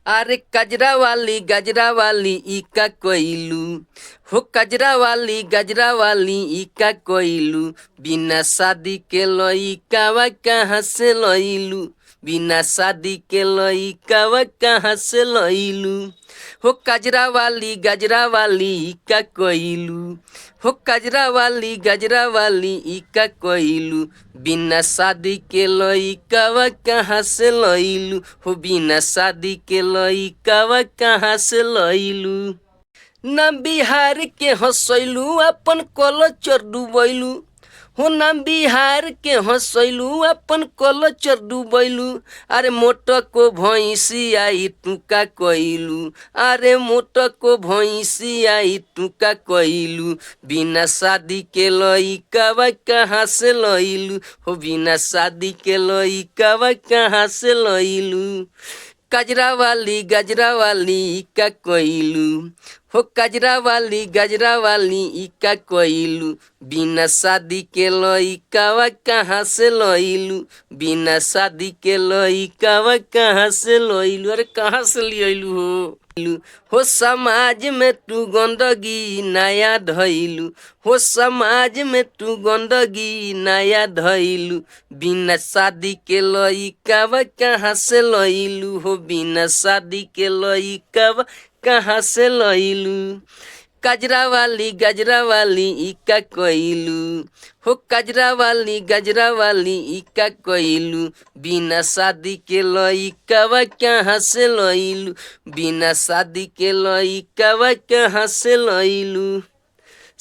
अरे गजरा वाली ई का कोइलू हो गजरा वाली ई का कोइलू बिना शादी के लइकावा कहाँ से लइलू बिना शादी के लइकावा कहाँ से लइलू हो गजरा वाली ई का कोइलू हो गजरा वाली ई का कोइलू बिना शादी के लइकावा कहाँ से लइलू हो बिना शादी के लइकावा कहाँ से लइलू ना बिहार के हंसैलू अपन कलचर डुबैलू हो ना बिहार के हंसैलू अपन कलचर डुबैलू अरे मोट को भैंसी आई टूका कइलू अरे मोट को भैंसी आई टूका कइलू बिना शादी के लइकावा कहाँ से लइलू हो बिना शादी के लइकावा कहाँ से लइलू गजरा वाली ई का कोइलू हो गजरा वाली ई का कोइलू बिना शादी के लइकावा कहाँ से लइलू बिना शादी के लइकावा कहाँ से लइलू अरे कहाँ से लियलू हो समाज में तू गंदगी नया धइलू हो समाज में तू गंदगी नया धइलू बिना शादी के लइकावा कहाँ से लइलू हो बिना शादी के लइकावा कहाँ से लइलू गजरा वाली ई का कोइलू हो गजरा वाली ई का कोइलू बिना शादी के लइकावा कहाँ से लइलू बिना शादी के लइकावा कहाँ से लइलू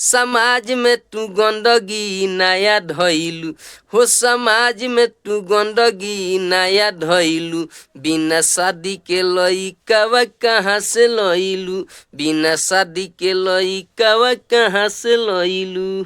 समाज में तू गंदगी नया धइलू हो समाज में तू गंदगी नया धइलू बिना शादी के लइकावा कहाँ से लइलू बिना शादी के लइकावा कहाँ से लइलू।